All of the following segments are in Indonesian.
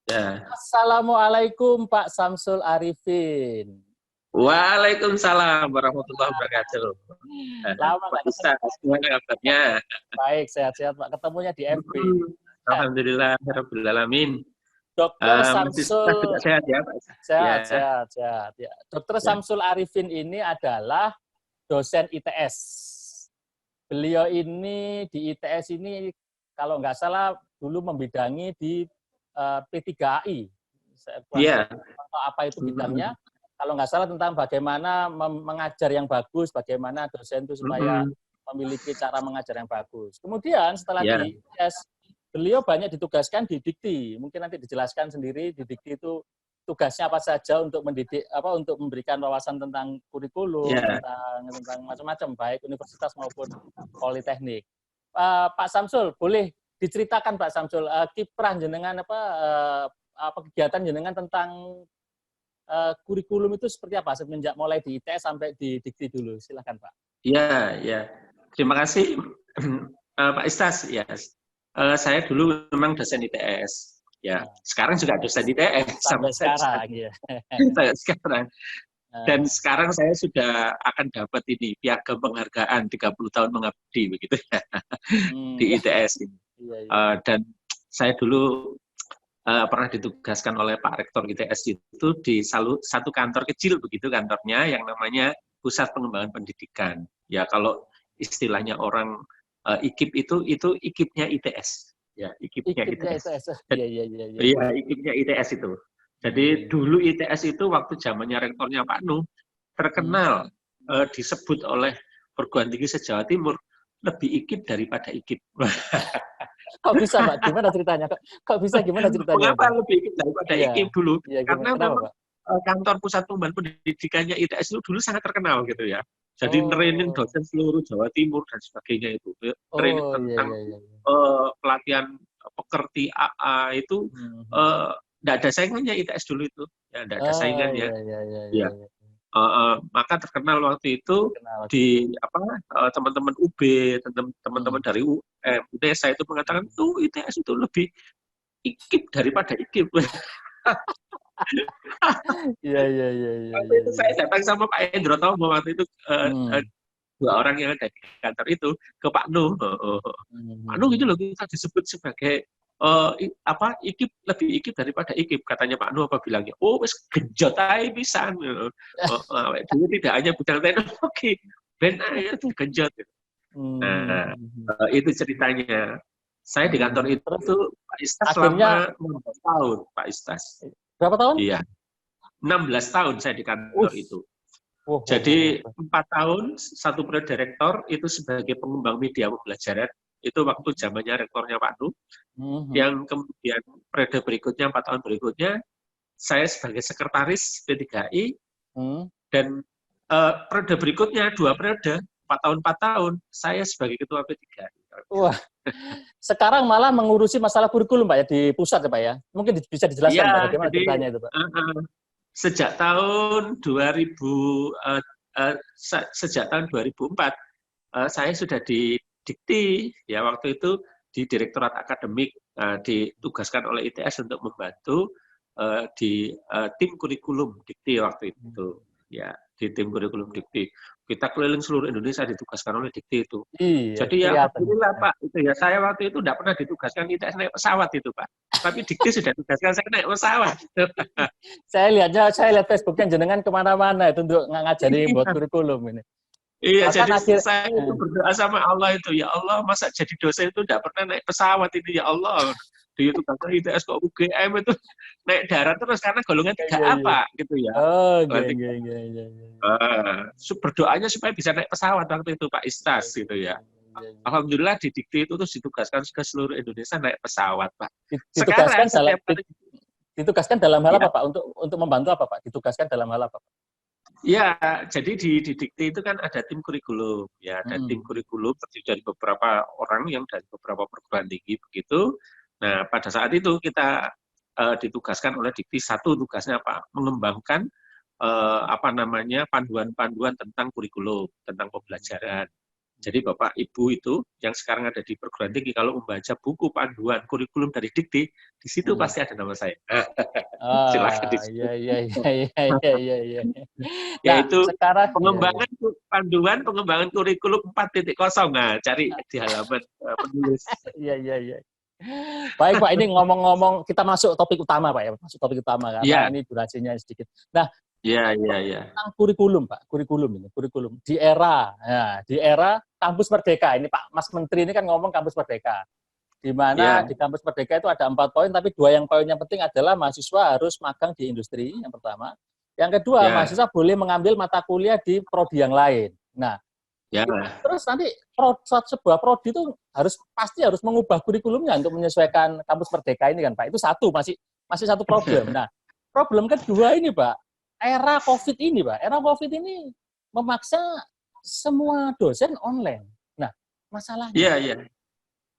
Ya. Assalamualaikum Pak Samsul Arifin. Waalaikumsalam warahmatullahi wabarakatuh. Lama Pak nggak ketemu. Ustaz, gimana kabarnya? Baik, sehat-sehat Pak. Ketemunya di FB. Alhamdulillah, rabbil alamin. Dokter Mas Ustaz juga Samsul, sehat ya, Pak? Ya. sehat. Ya. Dokter Samsul Arifin ini adalah dosen ITS. Beliau ini di ITS ini kalau nggak salah dulu membidangi di P3AI. Iya. Apa itu bidangnya? Kalau nggak salah tentang bagaimana mengajar yang bagus, bagaimana dosen itu supaya memiliki cara mengajar yang bagus. Kemudian setelah di ITS, beliau banyak ditugaskan di Dikti. Mungkin nanti dijelaskan sendiri di Dikti itu tugasnya apa saja untuk mendidik, untuk memberikan wawasan tentang kurikulum, tentang macam-macam, baik universitas maupun politeknik. Pak Samsul, boleh diceritakan Pak Samsul kiprah jenengan apa kegiatan jenengan tentang kurikulum itu seperti apa semenjak mulai di ITS sampai di Dikti dulu. Silakan Pak. Iya. Terima kasih Pak Istas. Ya. Saya dulu memang dosen ITS. Ya, sekarang juga dosen ITS sampai sekarang. Ya. Sampai sekarang. Dan sekarang saya sudah akan dapat ini piagam penghargaan 30 tahun mengabdi begitu ya di ITS ini. Dan saya dulu pernah ditugaskan oleh Pak Rektor ITS itu di satu kantor kecil begitu kantornya yang namanya Pusat Pengembangan Pendidikan. Ya kalau istilahnya orang IKIP itu IKIP-nya ITS. Ya, IKIP-nya ITS. Iya, IKIP-nya ITS itu. Jadi dulu ITS itu waktu zamannya rektornya Pak Nuh terkenal disebut oleh perguruan tinggi se-Jawa Timur lebih IKIP daripada IKIP. Kok bisa Pak? Gimana ceritanya? Kok bisa gimana ceritanya? Mengapa lebih IKIP daripada IKIP dulu? Karena memang Pak? Kantor Pusat Pengembangan Pendidikannya ITS itu dulu sangat terkenal gitu ya. Jadi training dosen seluruh Jawa Timur dan sebagainya itu. Training tentang pelatihan pekerti AA itu tidak ada saingannya ITS dulu itu. Ya, tidak ada saingannya. Ya. Maka terkenal waktu itu di teman-teman UB, teman-teman dari UM, UNESA itu mengatakan tuh ITS itu lebih IKIP daripada IKIP. Iya. Waktu itu saya datang sama Pak Endro Tomo waktu itu dua orang yang ada di kantor itu ke Pak Nuh. Pak Nuh itu loh kita disebut sebagai IKIP lebih IKIP daripada IKIP katanya Pak Nuh apa bilangnya. Oh wes genjot ae pisan. Dulu tidak hanya bidang teknologi, ben ae genjot. Nah, itu ceritanya. Saya di kantor itu Pak Istas selama 16 tahun, Pak Istas. Berapa tahun? Iya. 16 tahun saya di kantor itu. Jadi 4 tahun, 1 periode direktor itu sebagai pengembang media pembelajaran. Itu waktu zamannya rektornya Pak Nuh. Yang kemudian periode berikutnya, 4 tahun berikutnya, saya sebagai sekretaris P3I. Dan periode berikutnya, 2 periode, 4 tahun, saya sebagai ketua P3I. Wah, sekarang malah mengurusi masalah kurikulum Pak ya di pusat ya Pak ya. Mungkin bisa dijelaskan Pak bagaimana ceritanya itu Pak. Sejak tahun 2004 saya sudah di Dikti ya waktu itu di Direktorat Akademik ditugaskan oleh ITS untuk membantu di tim kurikulum Dikti waktu itu ya di tim kurikulum Dikti. Kita keliling seluruh Indonesia ditugaskan oleh Dikti itu. Iya, jadi ya alhamdulillah Pak, itu ya saya waktu itu tidak pernah ditugaskan ITS naik pesawat itu Pak. Tapi Dikti sudah ditugaskan saya naik pesawat. saya lihat Facebooknya jenengan kemana-mana itu untuk ngajari buat kurikulum ini. Iya, jadi saya itu berdoa sama Allah itu, ya Allah masa jadi dosen itu tidak pernah naik pesawat ini ya Allah. Di tugaskan ITS kok UGM itu naik darat terus karena golongan 3 apa gitu ya. Berdoanya supaya bisa naik pesawat waktu itu Pak Istas gitu ya. Alhamdulillah di Dikti itu terus ditugaskan ke seluruh Indonesia naik pesawat Pak. Sekarang setiap kali ditugaskan dalam hal apa Pak? Untuk membantu apa Pak? Ditugaskan dalam hal apa Pak? Ya, jadi di Dikti itu kan ada tim kurikulum, ya, ada tim kurikulum terdiri dari beberapa orang yang dari beberapa perguruan tinggi begitu. Nah, pada saat itu kita ditugaskan oleh Dikti satu tugasnya apa? Mengembangkan panduan-panduan tentang kurikulum, tentang pembelajaran. Jadi Bapak Ibu itu yang sekarang ada di perguruan tinggi kalau membaca buku panduan kurikulum dari Dikti, di situ pasti ada nama saya. Silakan di situ. Iya. Nah, Yaitu sekarang pengembangan panduan pengembangan kurikulum 4.0. Nah, cari di halaman penulis. Iya. Baik Pak, ini ngomong-ngomong kita masuk topik utama Pak ya, masuk topik utama karena ini durasinya sedikit. Nah, Iya. tentang kurikulum Pak, kurikulum di era kampus Merdeka ini Pak Mas Menteri ini kan ngomong kampus Merdeka, di mana di kampus Merdeka itu ada 4 poin, tapi 2 yang poin yang penting adalah mahasiswa harus magang di industri yang pertama, yang kedua mahasiswa boleh mengambil mata kuliah di prodi yang lain. Nah, terus nanti sebuah prodi itu pasti harus mengubah kurikulumnya untuk menyesuaikan kampus Merdeka ini kan Pak. Itu masih satu problem. Nah, problem kedua ini Pak, era COVID ini memaksa semua dosen online. Nah,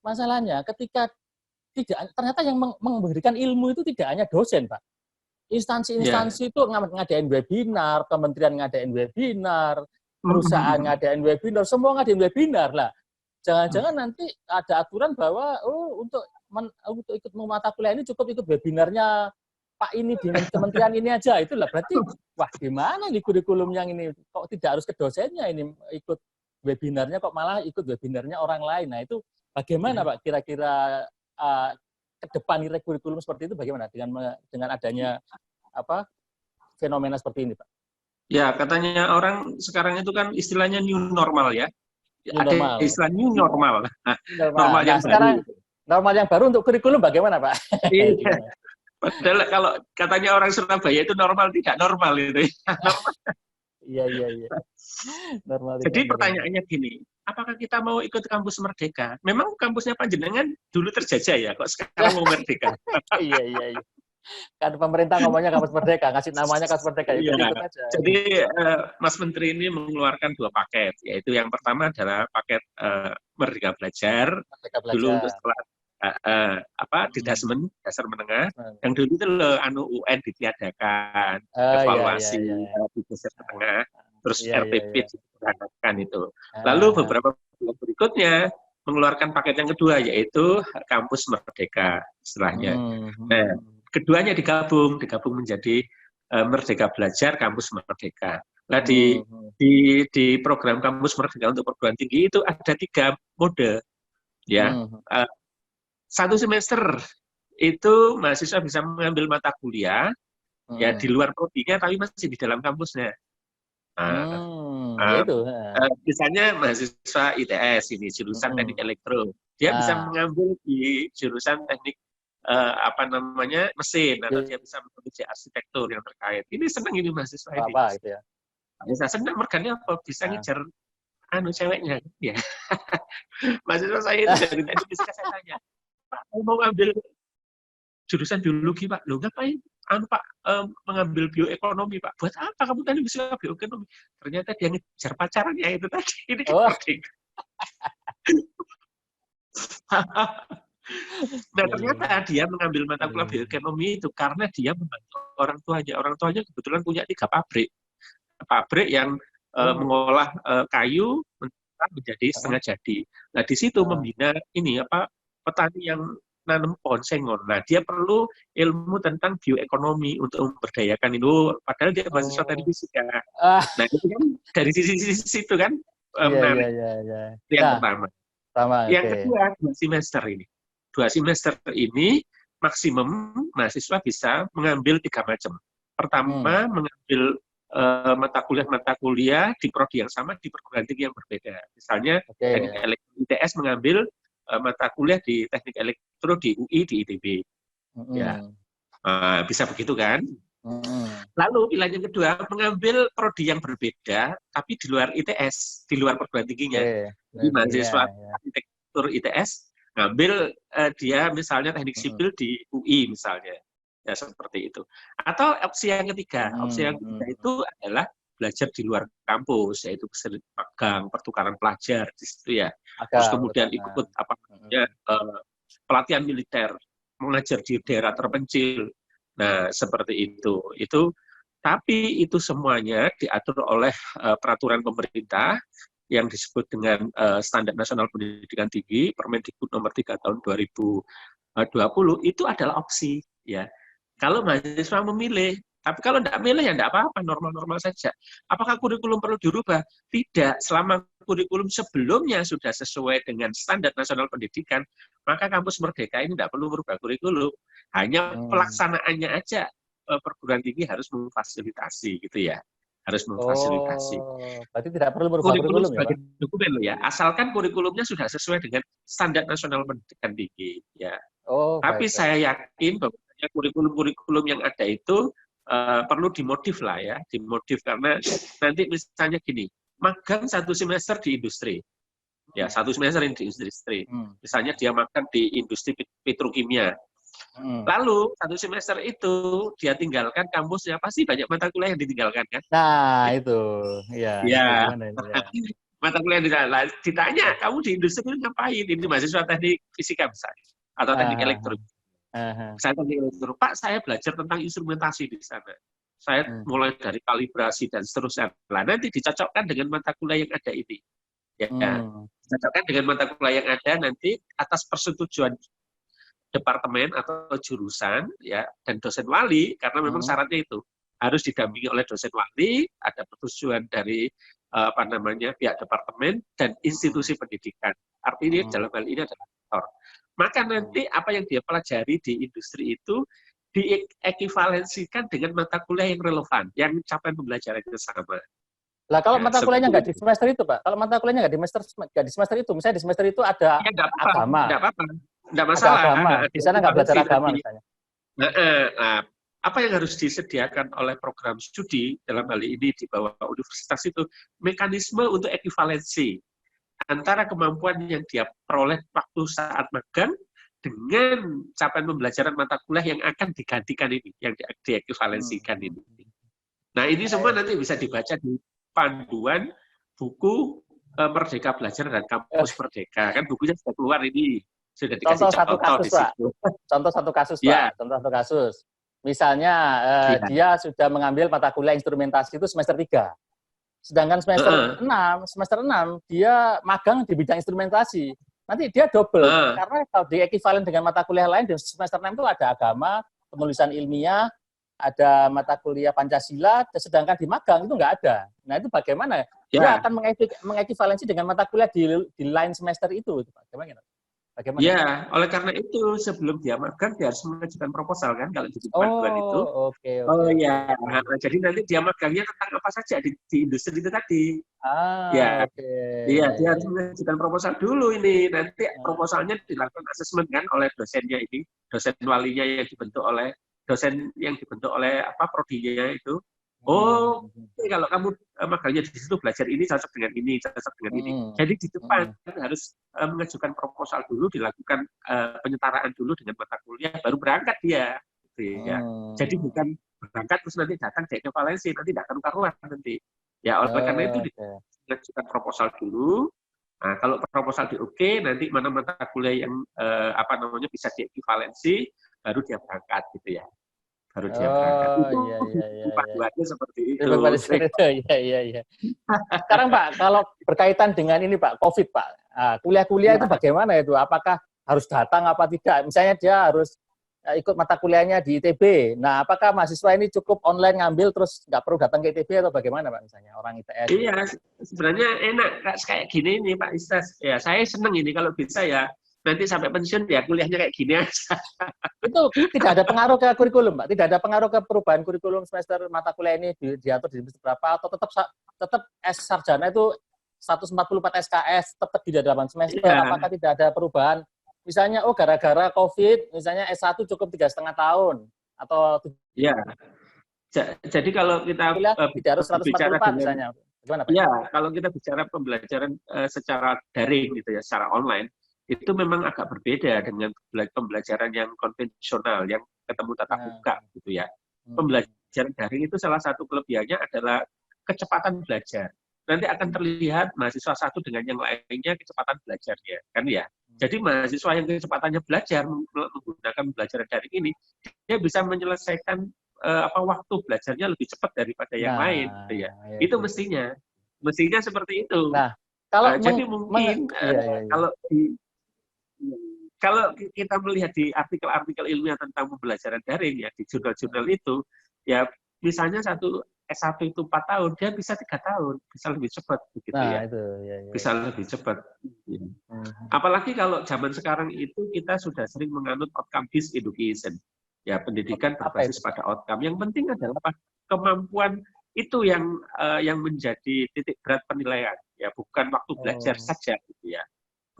masalahnya ketika ternyata yang memberikan ilmu itu tidak hanya dosen Pak. Instansi-instansi itu ngadain webinar, kementerian ngadain webinar, perusahaan ngadain webinar, semua ngadain webinar lah. Jangan-jangan nanti ada aturan bahwa untuk ikut mata kuliah ini cukup ikut webinarnya Pak ini di kementerian ini aja. Itulah berarti wah gimana nih kurikulum yang ini kok tidak harus ke dosennya ini ikut webinarnya, kok malah ikut webinarnya orang lain. Nah, itu bagaimana Pak kira-kira ke depan nilai kurikulum seperti itu bagaimana dengan adanya fenomena seperti ini Pak? Ya, katanya orang sekarang itu kan istilahnya new normal ya. Ada istilah new normal. Normal yang sekarang baru. Normal yang baru untuk kurikulum bagaimana Pak? Iya. Padahal kalau katanya orang Surabaya itu normal tidak normal itu. Iya. Normal. Jadi pertanyaannya gini, apakah kita mau ikut kampus Merdeka? Memang kampusnya panjenengan dulu terjajah ya, kok sekarang mau merdeka? Iya. Kan pemerintah ngomongnya kampus Merdeka, ngasih namanya kampus Merdeka. Iya. Jadi Mas Menteri ini mengeluarkan 2 paket, yaitu yang pertama adalah paket Merdeka Belajar, dulu untuk setelah Didasmen, dasar menengah, yang dulu itu UN ditiadakan, evaluasi di dasar menengah, terus RTP ditiadakan itu. Lalu beberapa bulan berikutnya mengeluarkan paket yang kedua, yaitu kampus Merdeka istilahnya. Nah, keduanya digabung menjadi Merdeka Belajar, Kampus Merdeka. Nah, di program Kampus Merdeka untuk perguruan tinggi itu ada 3 mode, ya. 1 semester itu mahasiswa bisa mengambil mata kuliah ya di luar prodinya tapi masih di dalam kampusnya. Misalnya mahasiswa ITS ini jurusan teknik elektro, dia bisa mengambil di jurusan teknik mesin, atau dia bisa mengerjakan arsitektur yang terkait. Ini senang ini mahasiswa ini. Gitu ya. Bisa senang merganya apa? Bisa ngejar ceweknya. Ya. Mahasiswa saya itu dari tadi bisa saya tanya, Pak, mau ambil jurusan biologi Pak? Loh ngapain? Pak, mengambil bioekonomi Pak. Buat apa kamu tadi bisa bioekonomi? Ternyata dia ngejar pacarnya itu tadi. Ini Nah, ternyata dia mengambil mata kuliah bioekonomi itu karena dia membantu orang tuanya. Orang tuanya kebetulan punya 3 pabrik yang mengolah kayu menjadi setengah jadi. Nah, di situ membina petani yang nanam pohon sengon. Nah, dia perlu ilmu tentang bioekonomi untuk memberdayakan itu. Padahal dia mahasiswa teknik fisika. Nah, itu kan dari sisi itu kan menarik. Yang pertama. Yang kedua, 2 semester ini. 2 semester ini maksimum mahasiswa bisa mengambil 3 macam. Pertama, mengambil mata kuliah di prodi yang sama di perguruan tinggi yang berbeda. Misalnya teknik elektro ITS mengambil mata kuliah di teknik elektro di UI di ITB. Ya, bisa begitu kan? Lalu pilihan yang kedua mengambil prodi yang berbeda tapi di luar ITS, di luar perguruan tingginya. Jadi mahasiswa arsitektur ITS ngambil dia misalnya teknik sipil di UI misalnya, ya seperti itu. Atau opsi yang ketiga, itu adalah belajar di luar kampus, yaitu magang, pertukaran pelajar di situ ya. Terus kemudian ikut pelatihan militer, mengajar di daerah terpencil. Nah, seperti itu. Tapi itu semuanya diatur oleh peraturan pemerintah yang disebut dengan Standar Nasional Pendidikan Tinggi, Permendikbud nomor 3 tahun 2020, itu adalah opsi. Ya, kalau mahasiswa memilih, tapi kalau tidak milih ya tidak apa-apa, normal-normal saja. Apakah kurikulum perlu dirubah? Tidak. Selama kurikulum sebelumnya sudah sesuai dengan Standar Nasional Pendidikan, maka kampus Merdeka ini tidak perlu merubah kurikulum. Hanya pelaksanaannya aja perguruan tinggi harus memfasilitasi, gitu ya. Harus memfasilitasi. Berarti tidak perlu merubah kurikulum ya, Pak? Dokumen loh ya. Asalkan kurikulumnya sudah sesuai dengan Standar Nasional Pendidikan Tinggi. Ya. Tapi saya yakin bahwa kurikulum-kurikulum yang ada itu perlu dimodif lah ya, dimodif karena nanti misalnya gini, magang 1 semester di industri, ya 1 semester di industri, misalnya dia magang di industri petrokimia, lalu 1 semester itu dia tinggalkan kampusnya, pasti banyak mata kuliah yang ditinggalkan kan? Nah itu, ya. Ya. Mata kuliah yang ditanya, kamu di industri itu ngapain? Ini mahasiswa teknik fisika misalnya, atau teknik elektronik. Saya Pak, saya belajar tentang instrumentasi di sana. Saya mulai dari kalibrasi dan seterusnya. Nah, nanti dicocokkan dengan mata kuliah yang ada ini. Ya, dicocokkan dengan mata kuliah yang ada nanti atas persetujuan departemen atau jurusan ya dan dosen wali, karena memang syaratnya itu harus didampingi oleh dosen wali, ada persetujuan dari pihak departemen dan institusi pendidikan. Artinya dalam hal ini adalah rektor. Maka nanti apa yang dia pelajari di industri itu diekivalensikan dengan mata kuliah yang relevan, yang capaian pembelajarannya sama. Lah kalau mata kuliahnya nggak di semester itu, Pak, kalau mata kuliahnya nggak di semester itu, misalnya di semester itu ada agama. Nggak apa-apa, nggak masalah. Ada agama. Di sana nggak belajar agama misalnya. Nah, apa yang harus disediakan oleh program studi dalam hal ini di bawah universitas itu mekanisme untuk ekivalensi antara kemampuan yang dia peroleh waktu saat magang dengan capaian pembelajaran mata kuliah yang akan digantikan ini, yang diekivalensikan ini. Nah, ini semua nanti bisa dibaca di panduan buku Merdeka Belajar dan Kampus Merdeka. Kan bukunya sudah keluar ini. Sudah dikasih contoh satu kasus, Pak. Contoh satu kasus, Pak. Contoh satu kasus. Misalnya dia sudah mengambil mata kuliah instrumentasi itu semester 3. Sedangkan semester 6 dia magang di bidang instrumentasi. Nanti dia double karena kalau diekivalen dengan mata kuliah lain di semester 6 itu ada agama, penulisan ilmiah, ada mata kuliah Pancasila, sedangkan di magang itu nggak ada. Nah, itu bagaimana? Dia akan mengekivalensi dengan mata kuliah di lain semester itu, Pak. Bagaimana? Ya, oleh karena itu sebelum dia magang dia harus mengajukan proposal kan kalau di panduan itu. Ya, jadi nanti dia magangnya tentang apa saja di industri itu tadi. Iya, dia harus mengajukan proposal dulu ini. Nanti proposalnya dilakukan asesmen kan oleh dosennya ini, dosen walinya yang dibentuk oleh prodinya itu. Kalau kamu magangnya di situ belajar ini cocok dengan ini, cocok dengan ini. Jadi di depan harus mengajukan proposal dulu, dilakukan penyetaraan dulu dengan mata kuliah, baru berangkat dia. Gitu ya. Jadi bukan berangkat terus nanti datang ekivalensi, nanti tidak karuan nanti. Ya oleh karena itu diajukan proposal dulu. Nah, kalau proposal di oke, nanti mana mata kuliah yang bisa diekivalensi, baru dia berangkat gitu ya. Baru dia berangkat. Itu panduannya seperti itu. Iya. Sekarang Pak, kalau berkaitan dengan ini Pak, COVID Pak, kuliah-kuliah itu bagaimana itu? Apakah harus datang apa tidak? Misalnya dia harus ikut mata kuliahnya di ITB. Nah, apakah mahasiswa ini cukup online ngambil terus nggak perlu datang ke ITB atau bagaimana Pak misalnya orang ITS? Iya, sebenarnya enak kayak gini nih Pak Istas. Ya, saya seneng ini kalau bisa ya. Nanti sampai pensiun ya kuliahnya kayak gini aja. Itu tidak ada pengaruh ke kurikulum, Pak? Tidak ada pengaruh ke perubahan kurikulum semester mata kuliah ini diatur di semester berapa atau tetap S sarjana itu 144 SKS tetap di 8 semester? Apakah tidak ada perubahan? Misalnya gara-gara COVID, misalnya S1 cukup 3,5 tahun atau jadi kalau kita tidak harus 144 misalnya. Gimana, Pak? Ya, kalau kita bicara pembelajaran secara daring gitu ya, secara online, itu memang agak berbeda dengan pembelajaran yang konvensional, yang ketemu tatap muka gitu ya. Pembelajaran daring itu salah satu kelebihannya adalah kecepatan belajar. Nanti akan terlihat mahasiswa satu dengan yang lainnya kecepatan belajarnya, kan ya. Jadi mahasiswa yang kecepatannya belajar menggunakan pembelajaran daring ini, dia bisa menyelesaikan waktu belajarnya lebih cepat daripada yang lain, gitu ya. Itu mestinya seperti itu. Nah, jadi mungkin kalau kita melihat di artikel-artikel ilmiah tentang pembelajaran daring ya di jurnal-jurnal itu, ya misalnya satu S1 itu 4 tahun, dia bisa 3 tahun, bisa lebih cepat begitu ya. Bisa lebih cepat. Apalagi kalau zaman sekarang itu kita sudah sering menganut outcome based education. Ya, pendidikan berbasis pada outcome. Yang penting adalah kemampuan itu yang menjadi titik berat penilaian. Ya, bukan waktu belajar saja gitu ya.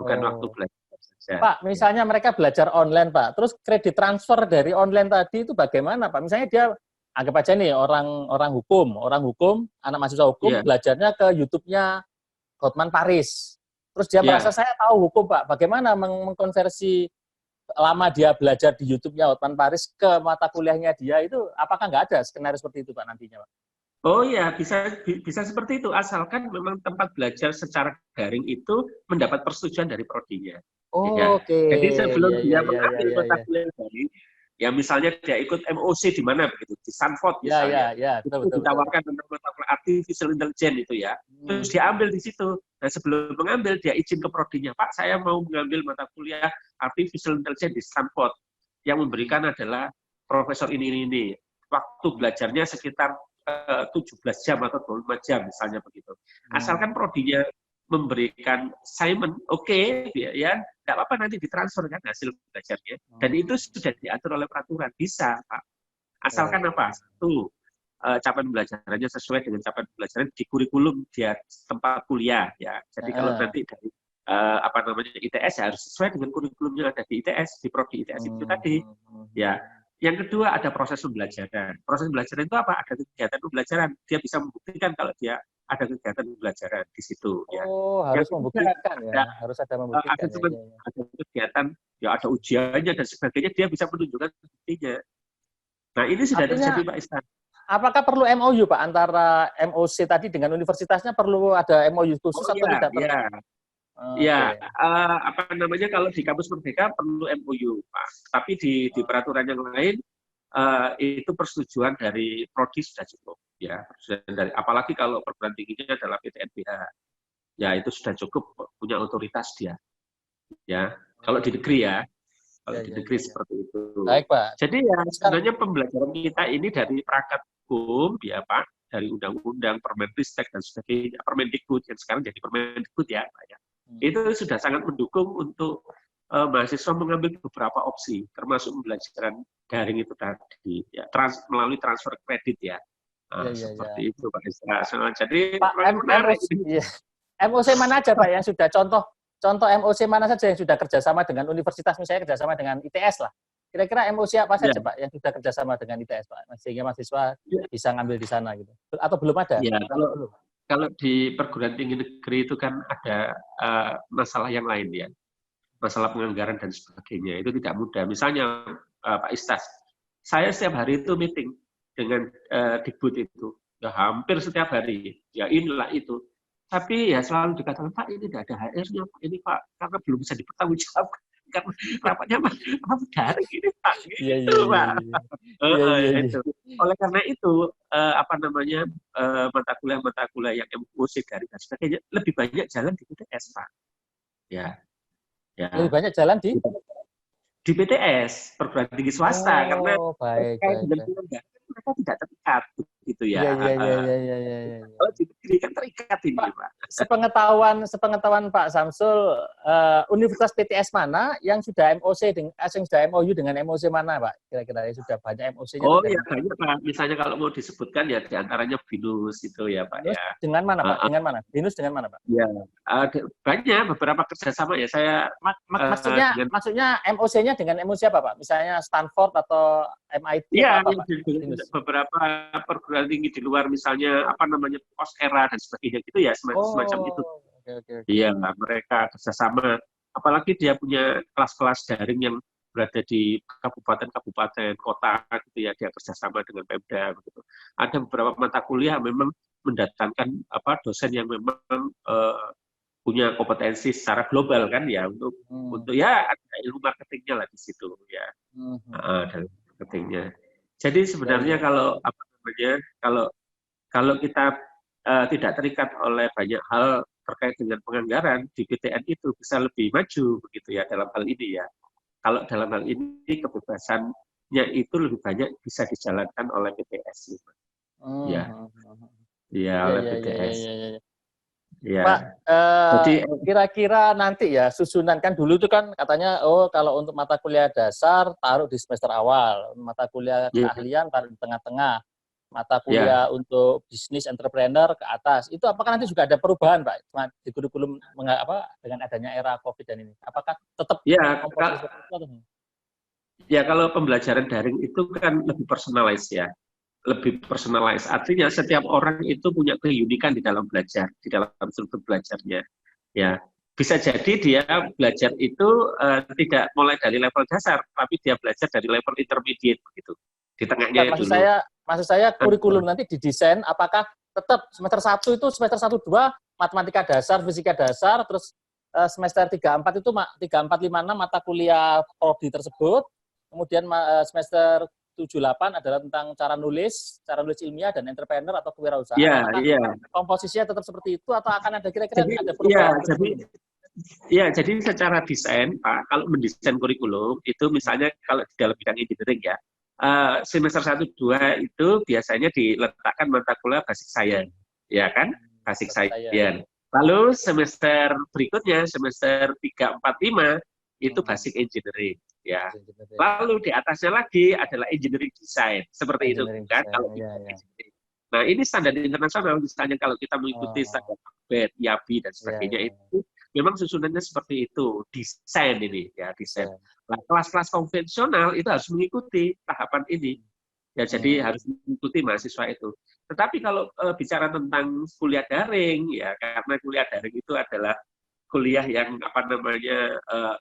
Bukan waktu belajar saja. Pak, misalnya mereka belajar online, Pak. Terus kredit transfer dari online tadi itu bagaimana, Pak? Misalnya dia anggap aja nih orang hukum, anak mahasiswa hukum belajarnya ke YouTube-nya Hotman Paris. Terus dia merasa saya tahu hukum, Pak. Bagaimana mengkonversi lama dia belajar di YouTube-nya Hotman Paris ke mata kuliahnya dia itu, apakah nggak ada skenario seperti itu, Pak, nantinya, Pak? Oh ya, bisa seperti itu, asalkan memang tempat belajar secara daring itu mendapat persetujuan dari prodinya. Jadi sebelum dia mengambil mata kuliah daring, ya misalnya dia ikut MOC di mana begitu, di Stanford misalnya, betul. Ditawarkan tentang mata kuliah artificial intelligence itu ya, terus dia ambil di situ. Nah sebelum mengambil dia izin ke prodinya, Pak saya mau mengambil mata kuliah artificial intelligence di Stanford, yang memberikan adalah profesor ini. Waktu belajarnya sekitar 17 jam atau 24 jam misalnya begitu. Asalkan prodinya memberikan assignment, ya, tidak apa-apa nanti ditransfer kan hasil belajarnya. Dan itu sudah diatur oleh peraturan, bisa Pak. Asalkan apa? Satu, capaian belajarannya sesuai dengan capaian belajaran di kurikulum dia tempat kuliah ya. Jadi kalau nanti dari ITS ya harus sesuai dengan kurikulum yang ada di ITS, di prodi ITS itu tadi. Ya. Yang kedua ada proses pembelajaran. Proses pembelajaran itu apa? Ada kegiatan pembelajaran. Dia bisa membuktikan kalau dia ada kegiatan pembelajaran di situ. Harus membuktikan ya. Harus ada membuktikan. Ada kegiatan, ya ada ujiannya dan sebagainya. Dia bisa menunjukkan buktinya. Nah ini sudah terjadi Pak Istan. Apakah perlu MOU Pak antara MOC tadi dengan universitasnya, perlu ada MOU khusus atau tidak perlu? Kalau di kampus Merdeka perlu MOU, Pak. Tapi di peraturan yang lain itu persetujuan dari prodi sudah cukup, ya. Apalagi kalau perguruan tingginya adalah PTNBH, ya itu sudah cukup punya otoritas dia, ya. Kalau di negeri ya, seperti itu. Baik, Pak. Jadi ya sebenarnya pembelajaran kita ini dari perangkat hukum, ya Pak, dari undang-undang, Permendikbud dan sebagainya, Permendikbud yang sekarang jadi Permendikbud ya, Pak ya. Itu sudah sangat mendukung untuk mahasiswa mengambil beberapa opsi, termasuk pembelajaran daring itu tadi, ya, melalui transfer kredit ya. Seperti itu Pak Isra. Jadi Pak, MOC mana aja Pak yang sudah contoh MOC mana saja yang sudah kerjasama dengan universitas, misalnya kerjasama dengan ITS lah. Kira-kira MOC apa saja Pak yang sudah kerjasama dengan ITS Pak, sehingga mahasiswa bisa ngambil di sana gitu? Atau belum ada? Ya, kalau di perguruan tinggi negeri itu kan ada masalah yang lain ya, masalah penganggaran dan sebagainya, itu tidak mudah. Misalnya Pak Istas, saya setiap hari itu meeting dengan Dikbud itu, ya hampir setiap hari, ya inilah itu. Tapi ya selalu dikatakan, Pak ini tidak ada HR-nya, Pak ini Pak, karena belum bisa dipertanggungjawabkan. Karena rapatnya daring ini Pak, gitu Pak. Oleh karena itu mata kuliah yang MOC dari dan sebagainya lebih banyak jalan di BTS Pak. Ya. Lebih banyak jalan di BTS, perguruan tinggi swasta, karena mereka tidak terikat gitu ya. Kalau di negeri kan terikat ini Pak. Sepengetahuan Pak Samsul, universitas PTS mana yang sudah MOU dengan MOC mana Pak? Kira-kira sudah banyak MOC-nya? Oh ya banyak Pak. Misalnya kalau mau disebutkan ya diantaranya BINUS itu ya Pak. BINUS ya. Dengan mana Pak? Dengan mana? BINUS dengan mana Pak? Ya banyak beberapa kerjasama ya saya. Maksudnya MOC-nya dengan MOC apa Pak? Misalnya Stanford atau MIT? Iya, beberapa perguruan tinggi di luar misalnya Coursera dan sebagainya gitu ya semacam itu. Iya, mereka kerjasama. Apalagi dia punya kelas-kelas daring yang berada di kabupaten-kabupaten, kota gitu ya, dia kerjasama dengan Pemda begitu. Ada beberapa mata kuliah memang mendatangkan dosen yang memang punya kompetensi secara global kan ya untuk ya ada ilmu marketingnya lah di situ ya. Dalam marketingnya. Jadi sebenarnya kalau kalau kita tidak terikat oleh banyak hal terkait dengan penganggaran di PTN itu bisa lebih maju begitu ya dalam hal ini ya. Kalau dalam hal ini kebebasannya itu lebih banyak bisa dijalankan oleh PTS gitu. Ya. Ya, oleh PTS. Ya. Pak, Jadi kira-kira nanti ya susunan kan dulu itu kan katanya kalau untuk mata kuliah dasar taruh di semester awal, mata kuliah keahlian taruh di tengah-tengah, mata kuliah untuk bisnis entrepreneur ke atas. Itu apakah nanti juga ada perubahan, Pak? Di kurikulum dengan adanya era Covid dan ini? Apakah tetap komposisi seperti itu? Ya, kalau pembelajaran daring itu kan lebih personalized ya. Lebih personalized. Artinya setiap orang itu punya keunikan di dalam belajar, di dalam struktur belajarnya. Ya, bisa jadi dia belajar itu tidak mulai dari level dasar, tapi dia belajar dari level intermediate begitu. Di tengahnya maksud dulu. Maksud saya kurikulum nanti didesain apakah tetap semester 1 itu semester 1 2 matematika dasar, fisika dasar, terus semester 3 4 itu 3 4 5 6 mata kuliah prodi tersebut. Kemudian semester 7-8 adalah tentang cara nulis ilmiah dan entrepreneur atau kewirausahaan. Apakah komposisinya tetap seperti itu atau akan ada kira-kira ada perubahan? Jadi secara desain, Pak, kalau mendesain kurikulum itu misalnya kalau di dalam bidang engineering ya, semester 1-2 itu biasanya diletakkan mata kuliah basic science, ya kan? Basic science. Lalu semester berikutnya, semester 3-4-5 itu basic engineering. Ya. Lalu di atasnya lagi adalah engineering design, seperti itu kan kalau Nah, ini standar internasional, misalnya kalau kita mengikuti standar ACBET, IABI dan sebagainya itu memang susunannya seperti itu, desain ini ya, desain. Nah, kelas-kelas konvensional itu harus mengikuti tahapan ini. Ya, jadi harus mengikuti mahasiswa itu. Tetapi kalau bicara tentang kuliah daring ya, karena kuliah daring itu adalah kuliah yang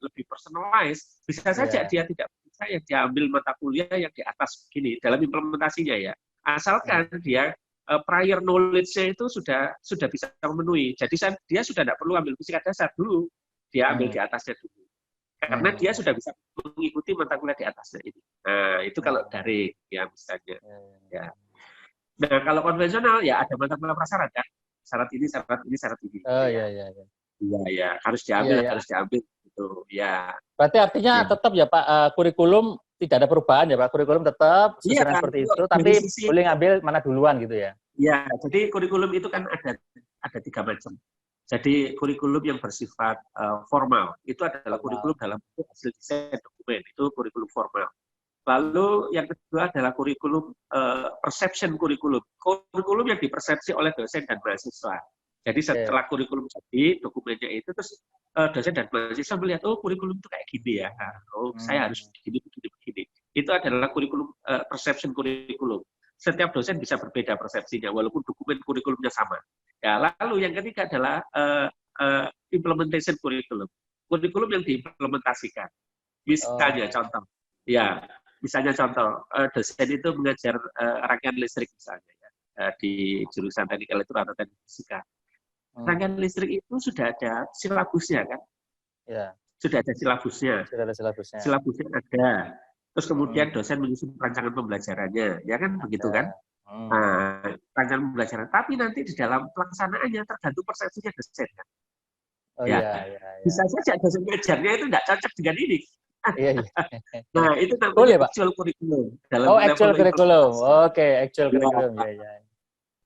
lebih personalized, bisa saja dia tidak bisa dia ambil mata kuliah yang di atas begini dalam implementasinya ya, asalkan dia prior knowledge-nya itu sudah bisa memenuhi. Jadi dia sudah tidak perlu ambil fisika dasar dulu, dia ambil di atasnya dulu, karena dia sudah bisa mengikuti mata kuliah di atasnya ini. Nah, itu kalau daring ya misalnya. Ya. Nah, kalau konvensional ya ada mata kuliah prasyarat kan, syarat ini. Iya, harus diambil gitu. Ya. Berarti artinya tetap ya Pak, kurikulum tidak ada perubahan ya Pak, kurikulum tetap susunan seperti itu, tapi boleh ngambil mana duluan gitu ya? Ya, jadi kurikulum itu kan ada 3 macam. Jadi kurikulum yang bersifat formal itu adalah kurikulum dalam hasil desain dokumen, itu kurikulum formal. Lalu yang kedua adalah kurikulum perception kurikulum yang dipersepsi oleh dosen dan mahasiswa. Jadi setelah kurikulum jadi dokumennya itu, terus dosen dan mahasiswa melihat, kurikulum itu kayak gini ya, saya harus begini. Itu adalah kurikulum perception kurikulum. Setiap dosen bisa berbeda persepsinya, walaupun dokumen kurikulumnya sama. Ya, lalu yang ketiga adalah implementation kurikulum yang diimplementasikan. Misalnya contoh, dosen itu mengajar rangkaian listrik misalnya ya, di jurusan teknik elektro atau teknik fisika. Rangkaian listrik itu sudah ada silabusnya kan? Ya. Sudah ada silabusnya. Silabusnya ada. Terus kemudian dosen menyusun rancangan pembelajarannya, ya kan begitu kan? Nah, rancangan pembelajaran. Tapi nanti di dalam pelaksanaannya tergantung persepsinya dosen kan? Bisa saja dosen ngajarnya itu tidak cocok dengan ini. Nah, itu namanya actual curriculum. Actual curriculum. Actual curriculum.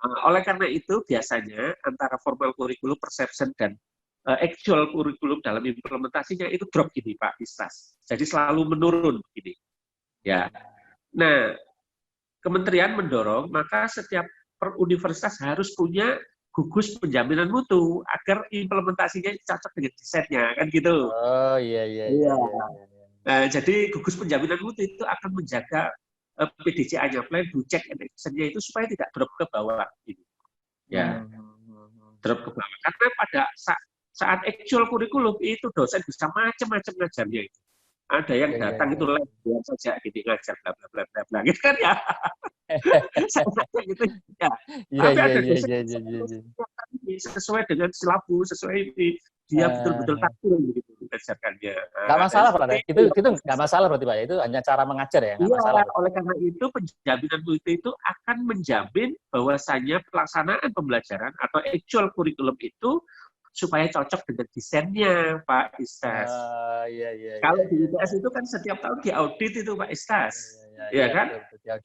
Oleh karena itu, biasanya antara formal curriculum, perception, dan actual curriculum dalam implementasinya itu drop gini, Pak Istas. Jadi selalu menurun gini. Ya. Nah, kementerian mendorong, maka setiap universitas harus punya gugus penjaminan mutu agar implementasinya cocok dengan desainnya, kan gitu. Iya. Nah, jadi gugus penjaminan mutu itu akan menjaga PDCA-nya, plan do check and action-nya itu supaya tidak drop ke bawah gitu. Ya. Drop ke bawah. Karena pada saat actual kurikulum itu dosen bisa macam-macam ngajarnya itu. Ada yang datang itu live saja gitu ngajar bla bla bla bla bla gitu kan ya. Gitu ya. Tapi ada dosen sesuai dengan silabus, sesuai ini dia betul-betul taktil gitu mengajarkannya. Nggak masalah Pak, itu nggak masalah berarti Pak, itu hanya cara mengajar ya, nggak masalah. Oleh karena itu penjaminan mutu itu akan menjamin bahwasanya pelaksanaan pembelajaran atau actual kurikulum itu supaya cocok dengan desainnya, Pak Istas. Kalau di ITS itu kan setiap tahun diaudit itu, Pak Istas. Iya kan?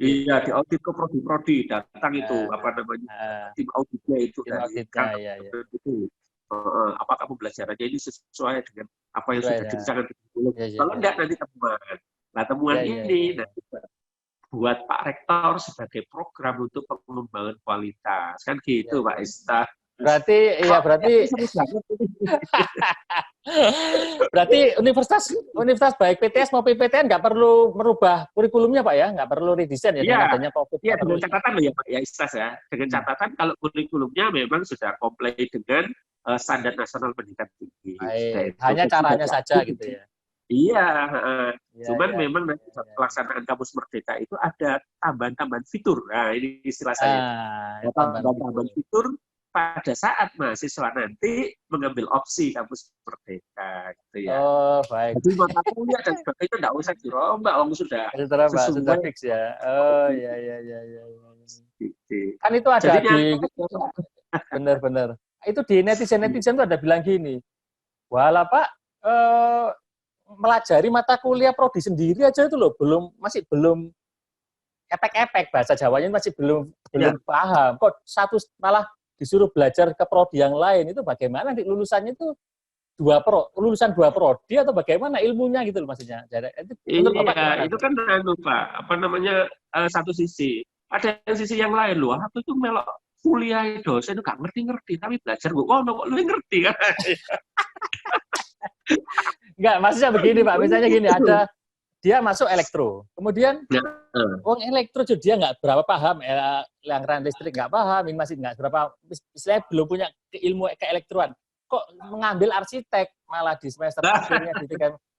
Iya, diaudit ke prodi-prodi, datang itu apa namanya tim auditnya itu dari kantor itu. Apakah pembelajarannya ini sesuai dengan apa yang sudah direncanakan di kurikulum? Kalau enggak nanti temuan. Nah, temuan ini nanti buat Pak Rektor sebagai program untuk pengembangan kualitas. Kan gitu, Pak Istas. Berarti berarti universitas baik PTS maupun PTN nggak perlu merubah kurikulumnya, Pak ya, nggak perlu redesign ya dengan adanya COVID. Iya, dengan catatan loh ya Pak ya Istas ya, dengan catatan kalau kurikulumnya memang sudah comply dengan standar nasional pendidikan tinggi. Hanya caranya saja gitu ya. Iya, cuman memang nanti pelaksanaan Kampus Merdeka itu ada tambahan-tambahan fitur. Nah, ini istilah saya. Tambahan fitur pada saat mahasiswa nanti mengambil opsi Kampus Merdeka gitu ya. Oh, baik. Jadi mata kuliah dan sebagainya enggak usah dirombak, sudah sudah fix ya. Oh, iya. Kan itu ada benar-benar. Itu di netizen tuh ada bilang gini. Walah Pak, melajari mata kuliah prodi sendiri aja itu loh masih belum epek-epek, bahasa Jawanya masih belum paham. Kok malah disuruh belajar ke prodi yang lain, itu bagaimana nanti lulusannya itu lulusan dua prodi atau bagaimana ilmunya gitu loh maksudnya. Iya, itu kan Pak, apa namanya satu sisi. Ada sisi yang lain loh, aku itu melok kuliah dosen itu gak ngerti-ngerti, tapi belajar kok lu ngerti kan. Enggak, maksudnya begini Pak, misalnya gini, ada dia masuk elektro, kemudian uang elektro dia nggak berapa paham, aliran listrik nggak paham, ini masih nggak berapa, istilahnya belum punya ilmu keelektroan, kok mengambil arsitek malah di semester akhirnya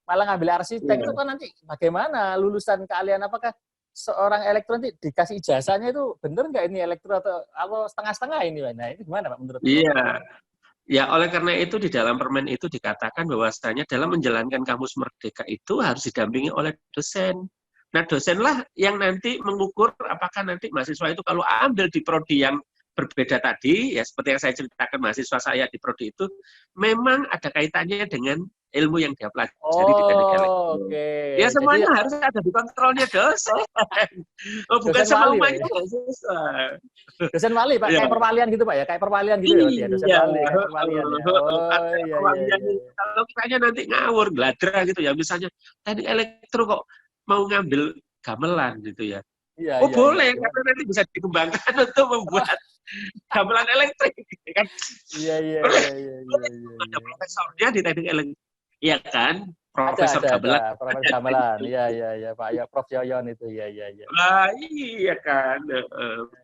malah ngambil arsitek itu kan nanti bagaimana lulusan keahlian, apakah seorang elektro nanti dikasih ijazahnya itu bener nggak ini elektro atau setengah-setengah ini, nah itu gimana Pak menurut Iya. Ya, oleh karena itu di dalam permen itu dikatakan bahwasanya dalam menjalankan Kampus Merdeka itu harus didampingi oleh dosen. Nah, dosenlah yang nanti mengukur apakah nanti mahasiswa itu kalau ambil di prodi yang berbeda tadi, ya seperti yang saya ceritakan mahasiswa saya di prodi itu, memang ada kaitannya dengan ilmu yang dia pelajari di teknik elektro. Ya semuanya harus ada di kontrolnya dosen. Bukan semuanya mahasiswa. Dosen wali Pak, kayak perwalian gitu Pak ya, kayak perwalian gitu ya, dosen wali, kayak perwalian ya. Kalau kitanya nanti ngawur, gladra gitu ya, misalnya teknik elektro kok mau ngambil gamelan gitu ya. Boleh, karena nanti bisa dikembangkan untuk membuat gamelan elektrik kan. Iya. Ada profesornya di teknik elektrik. Iya kan? Profesor gamelan. Profesor gamelan. Iya, Pak. Ya, Prof Yoyon itu. Iya. Nah, iya kan.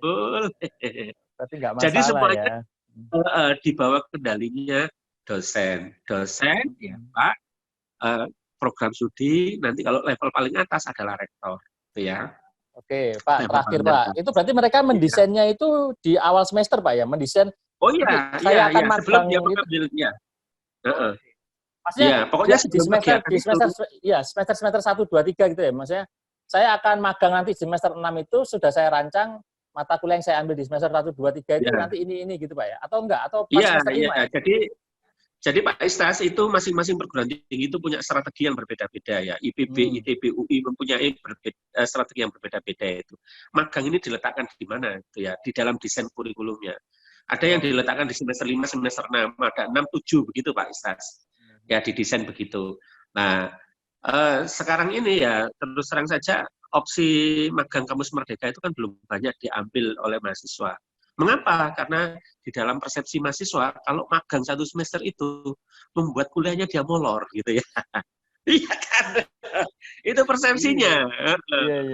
Boleh. Berarti nggak masalah. Jadi semuanya ya. Di bawah kendalinya dosen. Dosen, ya Pak. Program studi, nanti kalau level paling atas adalah rektor. Gitu ya. Oke, Pak. Terakhir, Pak. Itu berarti mereka mendesainnya itu di awal semester, Pak ya? Mendesain. Oh iya. Sebelum dia mengambilnya. Maksudnya pokoknya di semester 1, 2, 3 gitu ya. Maksudnya saya akan magang nanti di semester 6 itu sudah saya rancang mata kuliah yang saya ambil di semester 1, 2, 3 itu nanti ini gitu Pak ya. Atau enggak? Atau pas semester 5 ya? Jadi Pak Istas itu masing-masing perguruan tinggi itu punya strategi yang berbeda-beda ya. IPB, ITB, UI mempunyai strategi yang berbeda-beda itu. Magang ini diletakkan di mana itu ya? Di dalam desain kurikulumnya. Ada yang diletakkan di semester 5, semester 6, ada 6, 7 begitu Pak Istas. Ya didesain begitu. Nah, sekarang ini ya terus terang saja opsi magang Kampus Merdeka itu kan belum banyak diambil oleh mahasiswa. Mengapa? Karena di dalam persepsi mahasiswa kalau magang 1 semester itu membuat kuliahnya dia molor gitu ya. Iya kan? Itu persepsinya.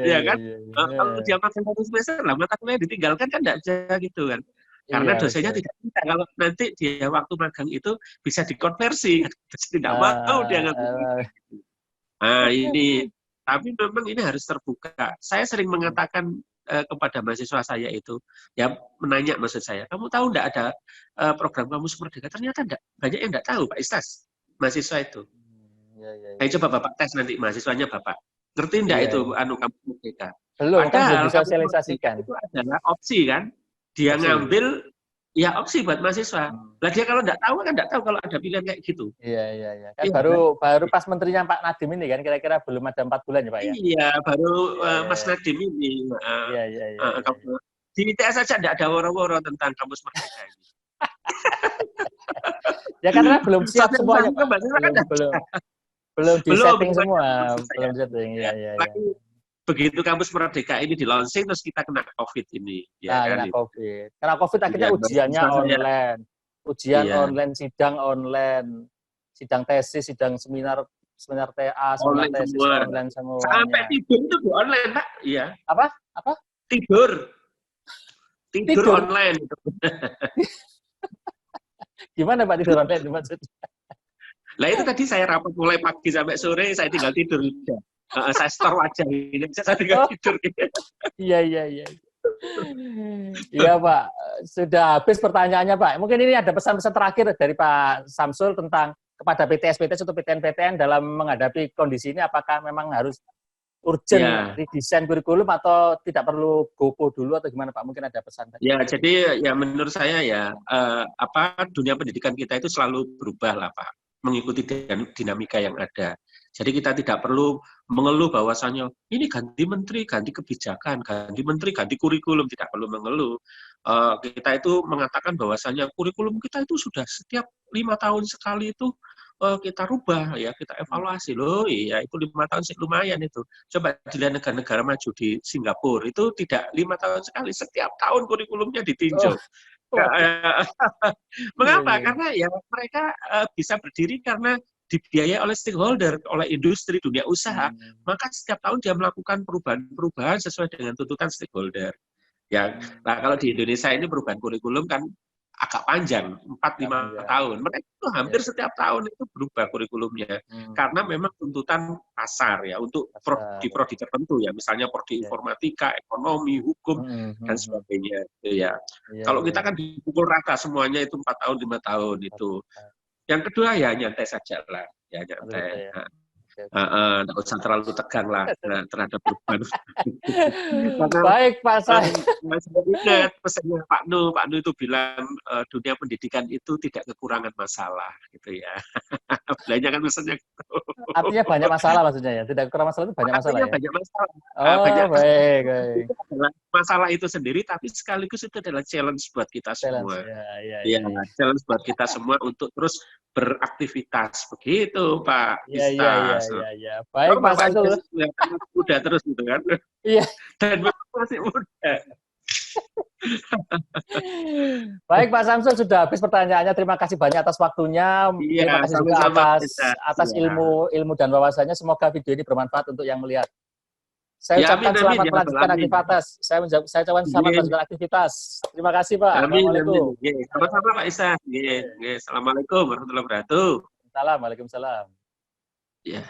Iya kan? Kalau dia magang 1 semester lah mata kuliah ditinggalkan kan enggak aja gitu kan. Karena dosennya tidak bisa, kalau nanti dia waktu magang itu bisa dikonversi, tidak mau dia ngambil. Nah ini, tapi memang ini harus terbuka. Saya sering mengatakan kepada mahasiswa saya itu, ya menanya maksud saya, kamu tahu enggak ada program Kampus Merdeka? Ternyata enggak, banyak yang enggak tahu Pak Istas, mahasiswa itu. Ayo coba Bapak tes nanti mahasiswanya Bapak. Ngerti enggak itu Kampus Merdeka? Belum, kan belum disosialisasikan. Itu adalah opsi kan. Dia ngambil Ya opsi buat mahasiswa. Lah dia kalau nggak tahu kan nggak tahu kalau ada pilihan kayak gitu. Iya. Kan baru pas menterinya Pak Nadiem ini kan kira-kira belum ada 4 bulan ya Pak ya? Iya, baru Mas Nadiem ini. Iya. Di ITS saja nggak ada woro-woro tentang kampus merdeka ini. Ya karena belum siap semuanya Pak. Belum di setting semua. Belum setting. Iya. Begitu kampus merdeka ini di launching terus kita kena COVID ini. Ya, kena COVID. Karena COVID akhirnya ujiannya online. Online, sidang online, sidang tesis, sidang seminar TA, seminar tesis semua. Online semua. Sampai tidur itu di online, Pak. Iya. Apa? Tidur online. Gimana Pak tidur online maksudnya? Lah itu tadi saya rapat mulai pagi sampai sore, saya tinggal tidur. Saya store wajah ini, saya tinggal tidur. Iya. Iya Pak, sudah habis pertanyaannya Pak. Mungkin ini ada pesan-pesan terakhir dari Pak Samsul tentang kepada PTS atau PTN dalam menghadapi kondisi ini, apakah memang harus urgent redesign kurikulum atau tidak perlu GoPo dulu atau gimana Pak? Mungkin ada pesan. Ya, jadi ya menurut saya ya dunia pendidikan kita itu selalu berubah lah Pak, mengikuti dinamika yang ada. Jadi kita tidak perlu mengeluh bahwasannya ini ganti menteri, ganti kebijakan, ganti menteri, ganti kurikulum, tidak perlu mengeluh. Kita itu mengatakan bahwasannya kurikulum kita itu sudah setiap 5 tahun sekali itu kita rubah ya, kita evaluasi loh. Iya, itu 5 tahun sih lumayan itu. Coba dilihat negara-negara maju di Singapura itu tidak 5 tahun sekali, setiap tahun kurikulumnya ditinjau. Mengapa? Karena ya mereka bisa berdiri karena dibiayai oleh stakeholder, oleh industri, dunia usaha, maka setiap tahun dia melakukan perubahan sesuai dengan tuntutan stakeholder. Ya, nah kalau di Indonesia ini perubahan kurikulum kan agak panjang, 4-5 tahun. Mereka itu hampir setiap tahun itu berubah kurikulumnya, karena memang tuntutan pasar ya untuk prodi tertentu ya, misalnya prodi informatika, ekonomi, hukum dan sebagainya. Ya. Kalau kita kan dipukul rata semuanya itu 4 tahun, 5 tahun itu. Yang kedua ya nyantai saja lah, ya nyantai. Nggak usah terlalu tegang lah terhadap perubahan. Baik Pak Sai. Saya ingat pesannya Pak Nu itu bilang dunia pendidikan itu tidak kekurangan masalah, gitu ya. Banyak kan pesannya gitu. Artinya banyak masalah maksudnya ya, tidak kekurangan masalah itu banyak masalah ya. Banyak masalah. Baik. Masalah itu sendiri, tapi sekaligus itu adalah challenge buat kita semua. Ya, challenge buat kita semua untuk terus beraktivitas, begitu Pak Istas. Iya. Baik Pak Samsul. Muda terus gitu kan. Iya. Dan masih muda. Baik Pak Samsul, sudah habis pertanyaannya. Terima kasih banyak atas waktunya. Terima kasih juga atas ilmu dan wawasannya. Semoga video ini bermanfaat untuk yang melihat. Saya ucapkan selamat melanjutkan aktivitas. Saya ucapkan selamat melanjutkan aktivitas. Terima kasih Pak. Assalamualaikum. Sama-sama Pak Isa. Assalamualaikum warahmatullahi wabarakatuh. Waalaikumsalam. Ya.